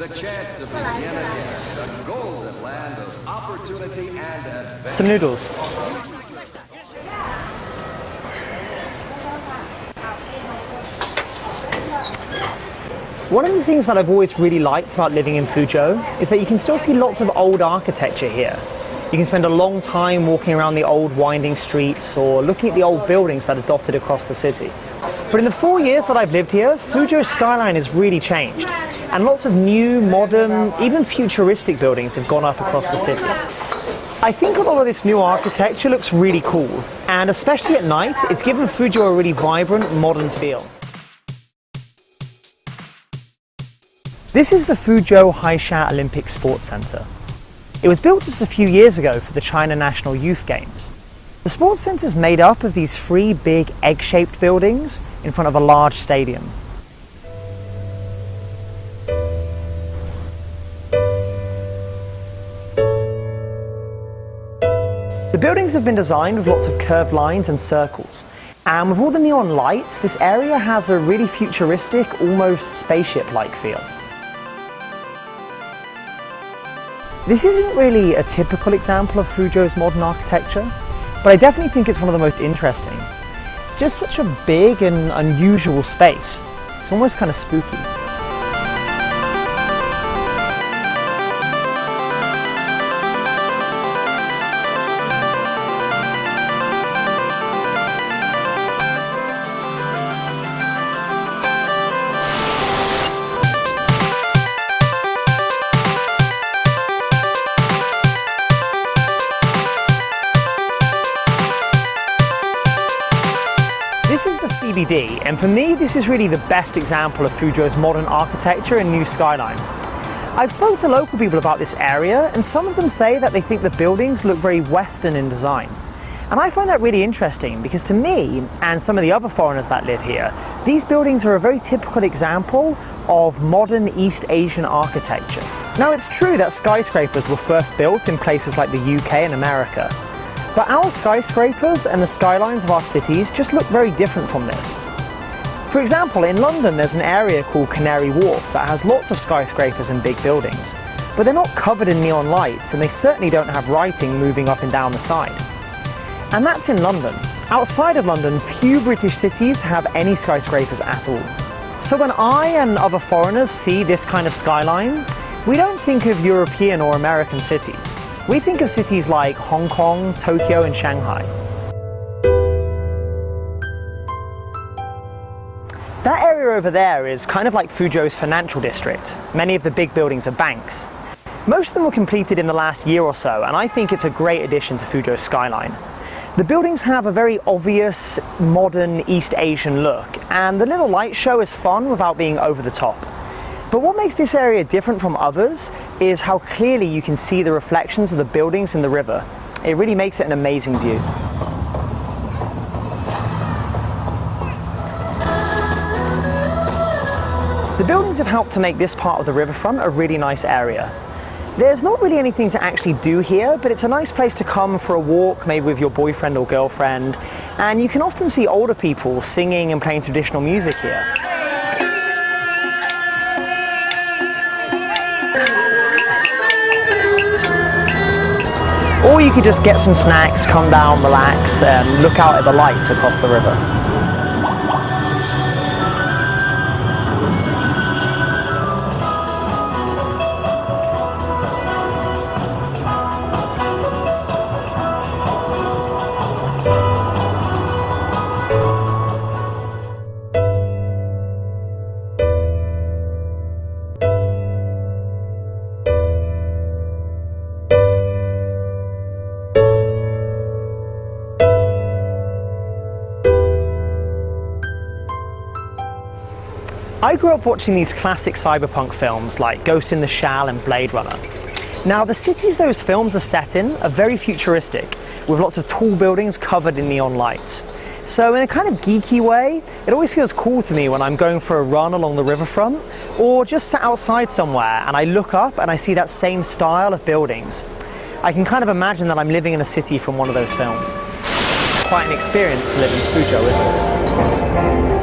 the chance to begin again. The golden land of opportunity and adventure. Some noodles. One of the things that I've always really liked about living in Fuzhou is that you can still see lots of old architecture here. You can spend a long time walking around the old winding streets or looking at the old buildings that are dotted across the city. But in the 4 years that I've lived here, Fuzhou's skyline has really changed, and lots of new, modern, even futuristic buildings have gone up across the city. I think a lot of this new architecture looks really cool, and especially at night, it's given Fuzhou a really vibrant, modern feel. This is the Fuzhou Haisha Olympic Sports Center. It was built just a few years ago for the China National Youth Games. The sports center is made up of these 3 big egg-shaped buildings in front of a large stadium. The buildings have been designed with lots of curved lines and circles, and with all the neon lights, this area has a really futuristic, almost spaceship-like feel. This isn't really a typical example of Fuzhou's modern architecture, but I definitely think it's one of the most interesting. It's just such a big and unusual space. It's almost kind of spooky. This is the CBD, and for me this is really the best example of Fuzhou's modern architecture and new skyline. I've spoken to local people about this area, and some of them say that they think the buildings look very Western in design. And I find that really interesting because to me, and some of the other foreigners that live here, these buildings are a very typical example of modern East Asian architecture. Now it's true that skyscrapers were first built in places like the UK and America, but our skyscrapers and the skylines of our cities just look very different from this. For example, in London there's an area called Canary Wharf that has lots of skyscrapers and big buildings, but they're not covered in neon lights and they certainly don't have writing moving up and down the side. And that's in London. Outside of London, few British cities have any skyscrapers at all. So when I and other foreigners see this kind of skyline, we don't think of European or American cities. We think of cities like Hong Kong, Tokyo, and Shanghai. That area over there is kind of like Fuzhou's financial district. Many of the big buildings are banks. Most of them were completed in the last year or so, and I think it's a great addition to Fuzhou's skyline. The buildings have a very obvious, modern East Asian look, and the little light show is fun without being over the top. But what makes this area different from others is how clearly you can see the reflections of the buildings in the river. It really makes it an amazing view. The buildings have helped to make this part of the riverfront a really nice area. There's not really anything to actually do here, but it's a nice place to come for a walk, maybe with your boyfriend or girlfriend, and you can often see older people singing and playing traditional music here. Or you could just get some snacks, come down, relax, and look out at the lights across the river. I grew up watching these classic cyberpunk films like Ghost in the Shell and Blade Runner. Now the cities those films are set in are very futuristic, with lots of tall buildings covered in neon lights. So in a kind of geeky way, it always feels cool to me when I'm going for a run along the riverfront, or just sat outside somewhere and I look up and I see that same style of buildings. I can kind of imagine that I'm living in a city from one of those films. It's quite an experience to live in Fuzhou, isn't it?